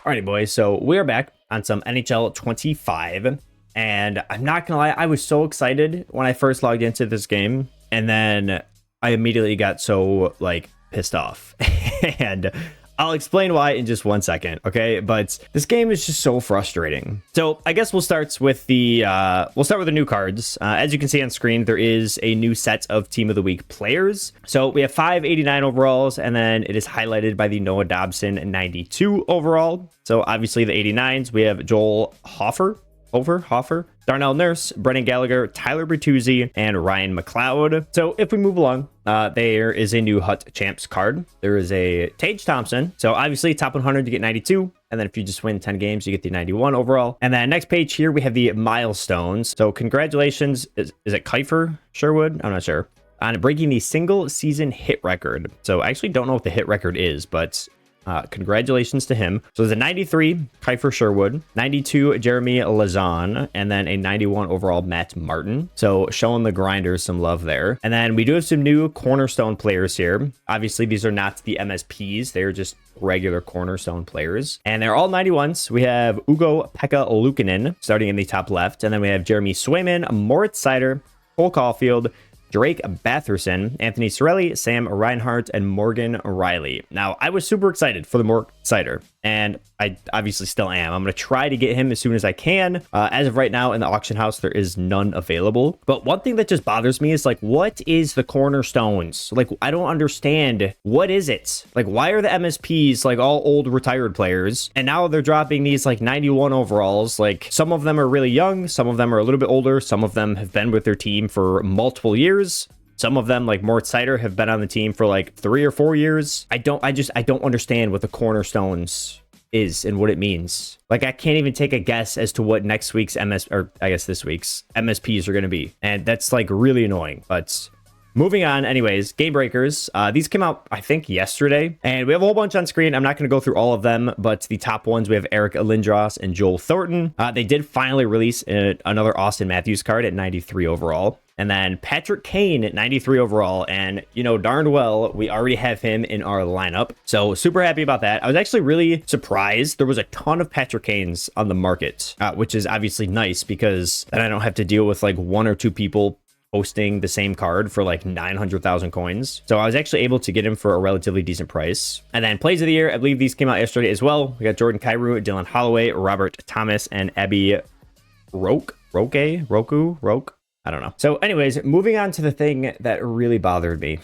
Alrighty, boys. So we're back on some NHL 25. And I'm not going to lie, I was so excited when I first logged into this game. And then I immediately got so, pissed off. And I'll explain why in just 1 second, okay? But this game is just so frustrating. So I guess we'll start with the new cards. As you can see on screen, there is a new set of Team of the Week players. So we have 589 overalls, and then it is highlighted by the Noah Dobson 92 overall. So obviously the 89s, we have Joel Hofer, Darnell Nurse, Brennan Gallagher, Tyler Bertuzzi, and Ryan McLeod. So if we move along, there is a new Hut Champs card. There is a Tage Thompson. So obviously top 100 you get 92. And then if you just win 10 games, you get the 91 overall. And then next page here, we have the milestones. So congratulations. Is it Kiefer Sherwood? I'm not sure. On breaking the single season hit record. So I actually don't know what the hit record is, but congratulations to him. So there's a 93 Kiefer Sherwood, 92 Jeremy Lazan, and then a 91 overall Matt Martin. So showing the grinders some love there. And then we do have some new cornerstone players here. Obviously, these are not the MSPs. They're just regular cornerstone players. And they're all 91s. We have Ugo Pekka Luukkonen starting in the top left. And then we have Jeremy Swayman, Moritz Seider, Cole Caulfield, Drake Batherson, Anthony Cirelli, Sam Reinhart, and Morgan Riley. Now, I was super excited for the Moritz Seider, and I obviously still am. I'm going to try to get him as soon as I can. As of right now, in the auction house, there is none available. But one thing that just bothers me is, what is the cornerstones? I don't understand. What is it? Why are the MSPs, all old retired players? And now they're dropping these, 91 overalls. Some of them are really young. Some of them are a little bit older. Some of them have been with their team for multiple years. Some of them, like Moritz Seider, have been on the team for 3 or 4 years. I don't understand what the cornerstones is and what it means. I can't even take a guess as to what next week's this week's MSPs are going to be. And that's really annoying. But moving on, anyways, Game Breakers. These came out, I think, yesterday. And we have a whole bunch on screen. I'm not going to go through all of them, but the top ones, we have Eric Lindros and Joel Thornton. They did finally release another Austin Matthews card at 93 overall. And then Patrick Kane at 93 overall. And, darn well, we already have him in our lineup. So super happy about that. I was actually really surprised. There was a ton of Patrick Kanes on the market, which is obviously nice because then I don't have to deal with 1 or 2 people posting the same card for 900,000 coins. So I was actually able to get him for a relatively decent price. And then plays of the year, I believe these came out yesterday as well. We got Jordan Kyrou, Dylan Holloway, Robert Thomas, and Abby Roke. I don't know. So anyways, moving on to the thing that really bothered me.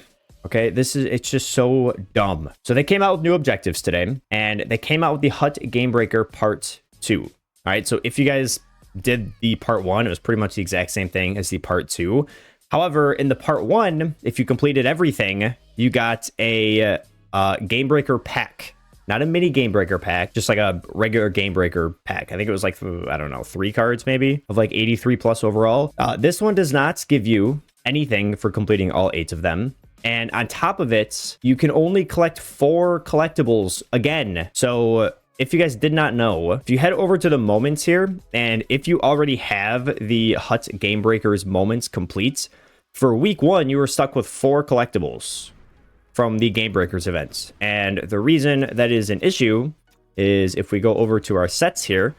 Okay, it's just so dumb. So they came out with new objectives today, and they came out with the Hut Game Breaker Part 2. All right, so if you guys did the Part 1, it was pretty much the exact same thing as the Part 2. However, in the Part 1, if you completed everything, you got a Game Breaker pack. Not a mini Game Breaker pack, just a regular Game Breaker pack. I think it was 3 cards maybe of 83 plus overall. This one does not give you anything for completing all 8 of them. And on top of it, you can only collect 4 collectibles again. So if you guys did not know, if you head over to the moments here, and if you already have the Hut Game Breakers moments complete, for week 1, you were stuck with 4 collectibles from the Game Breakers events. And the reason that is an issue is if we go over to our sets here,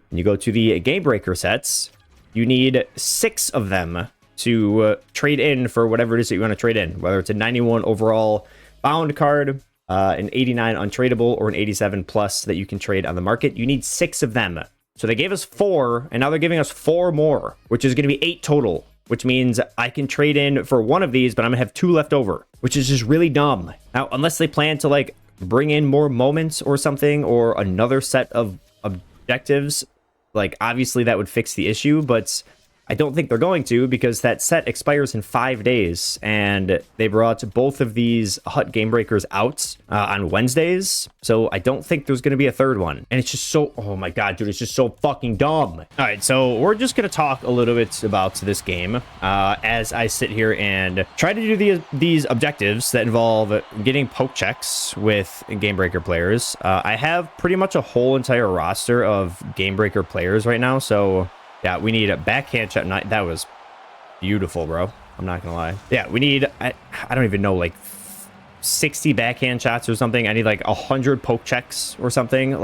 and you go to the Game Breaker sets, you need 6 of them to trade in for whatever it is that you want to trade in, whether it's a 91 overall bound card, an 89 untradeable, or an 87 plus that you can trade on the market. You need 6 of them. So they gave us 4, and now they're giving us 4 more, which is going to be 8 total, which means I can trade in for 1 of these, but I'm going to have 2 left over, which is just really dumb. Now, unless they plan to bring in more moments or something, or another set of objectives, obviously that would fix the issue, but I don't think they're going to, because that set expires in 5 days, and they brought both of these Hut Game Breakers out on Wednesdays, so I don't think there's going to be a third one. And it's just so, oh my god, dude, it's just so fucking dumb. All right, so we're just going to talk a little bit about this game as I sit here and try to do these objectives that involve getting poke checks with Game Breaker players. I have pretty much a whole entire roster of Game Breaker players right now, so yeah, we need a backhand shot. That was beautiful, bro. I'm not gonna lie. Yeah, we need, I don't even know, 60 backhand shots or something. I need 100 poke checks or something.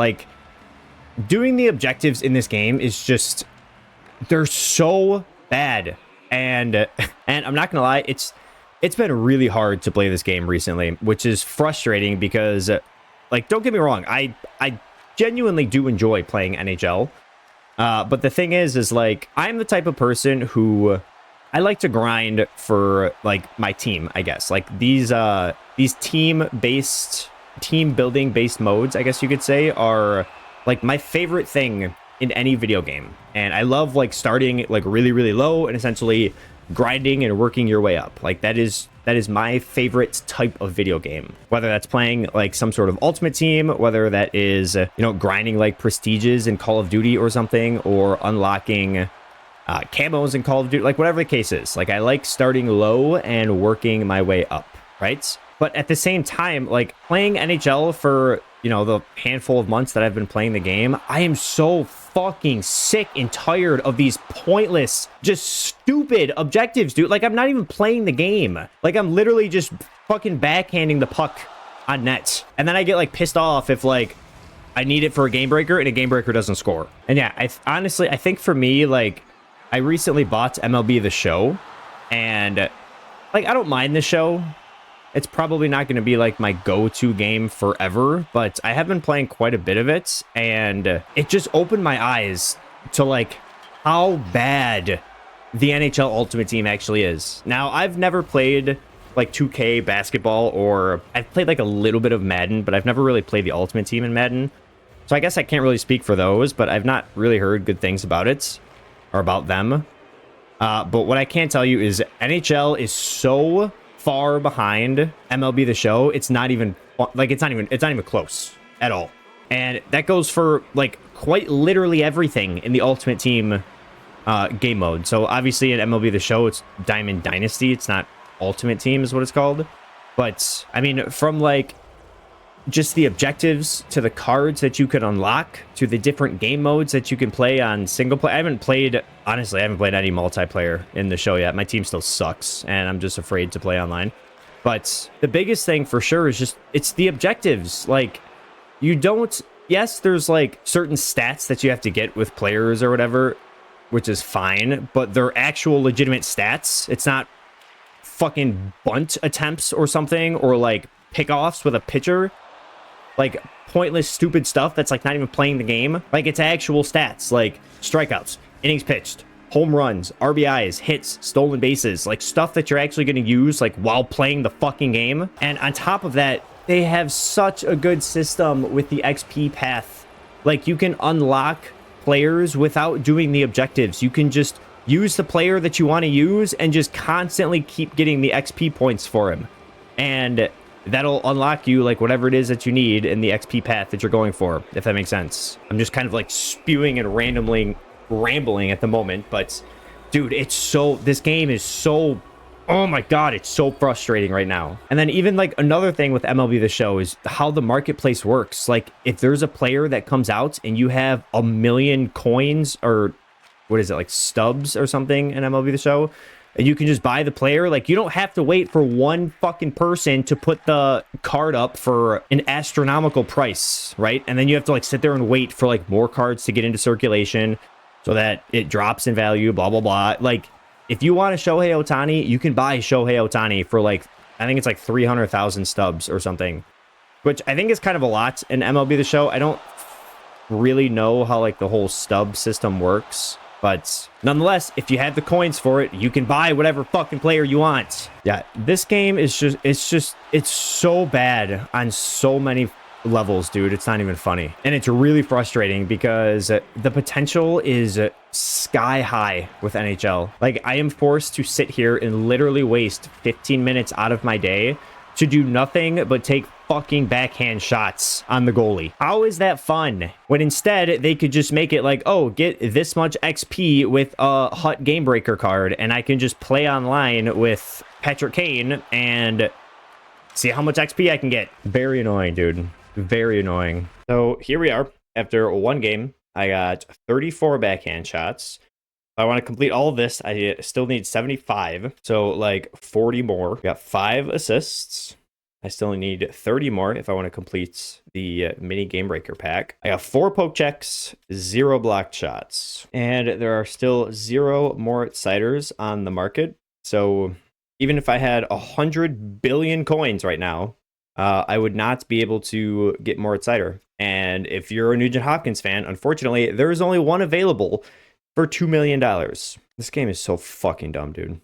doing the objectives in this game is just, they're so bad. And I'm not gonna lie, it's been really hard to play this game recently, which is frustrating because, like, don't get me wrong, I genuinely do enjoy playing NHL. But the thing is like, I'm the type of person who I like to grind for, like, my team, I guess. Like, these team building based modes, I guess you could say, are like my favorite thing in any video game. And I love, like, starting like really, really low and essentially grinding and working your way up. Like, that is my favorite type of video game, whether that's playing like some sort of ultimate team, whether that is, grinding like prestiges in Call of Duty or something, or unlocking camos in Call of Duty, like whatever the case is. Like, I like starting low and working my way up, right? But at the same time, like, playing NHL for, the handful of months that I've been playing the game, I am so fucking sick and tired of these pointless, just stupid objectives, dude. Like, I'm not even playing the game. Like, I'm literally just fucking backhanding the puck on net. And then I get, like, pissed off if, like, I need it for a game breaker and a game breaker doesn't score. And yeah, honestly, I think for me, like, I recently bought MLB The Show, and, like, I don't mind the show. It's probably not going to be, like, my go-to game forever, but I have been playing quite a bit of it, and it just opened my eyes to, like, how bad the NHL Ultimate Team actually is. Now, I've never played, like, 2K basketball, or I've played, like, a little bit of Madden, but I've never really played the Ultimate Team in Madden, so I guess I can't really speak for those, but I've not really heard good things about it, or about them. But what I can tell you is NHL is so far behind MLB The Show. It's not even close at all. And that goes for, like, quite literally everything in the Ultimate Team game mode. So obviously in MLB The Show, it's Diamond Dynasty. It's not Ultimate Team is what it's called. But I mean, from, like, just the objectives to the cards that you can unlock to the different game modes that you can play on single player. Honestly, I haven't played any multiplayer in the show yet. My team still sucks, and I'm just afraid to play online. But the biggest thing for sure is just, it's the objectives. Like, yes, there's, like, certain stats that you have to get with players or whatever, which is fine, but they're actual legitimate stats. It's not fucking bunt attempts or something, or, like, pickoffs with a pitcher. Like, pointless, stupid stuff that's, like, not even playing the game. Like, it's actual stats, like strikeouts, innings pitched, home runs, RBIs, hits, stolen bases, like, stuff that you're actually going to use, like, while playing the fucking game. And on top of that, they have such a good system with the XP path. Like, you can unlock players without doing the objectives. You can just use the player that you want to use and just constantly keep getting the XP points for him. And that'll unlock you, like, whatever it is that you need in the XP path that you're going for, if that makes sense. I'm just kind of, like, spewing and randomly rambling at the moment, but dude, this game is so, oh my god, it's so frustrating right now. And then even, like, another thing with MLB The Show is how the marketplace works. Like, if there's a player that comes out and you have 1 million coins, or what is it, like, stubs or something in MLB The Show, and you can just buy the player, like, you don't have to wait for one fucking person to put the card up for an astronomical price, right? And then you have to, like, sit there and wait for, like, more cards to get into circulation so that it drops in value, blah, blah, blah. Like, if you want a Shohei Ohtani, you can buy Shohei Ohtani for, like, I think it's like 300,000 stubs or something, which I think is kind of a lot in MLB The Show. I don't really know how, like, the whole stub system works. But nonetheless, if you have the coins for it, you can buy whatever fucking player you want. Yeah, this game is it's so bad on so many levels, dude. It's not even funny. And it's really frustrating because the potential is sky high with NHL. Like, I am forced to sit here and literally waste 15 minutes out of my day to do nothing but take fucking backhand shots on the goalie. How is that fun? When instead they could just make it like, oh, get this much XP with a Hut Game Breaker card, and I can just play online with Patrick Kane and see how much XP I can get. Very annoying, dude. Very annoying. So here we are. After one game, I got 34 backhand shots. If I want to complete all of this, I still need 75. So, like, 40 more. Got 5 assists. I still need 30 more if I want to complete the mini game breaker pack. I got 4 poke checks, 0 blocked shots, and there are still 0 more ciders on the market. So even if I had 100 billion coins right now, I would not be able to get more cider. And if you're a Nugent Hopkins fan, unfortunately, there is only one available for $2 million. This game is so fucking dumb, dude.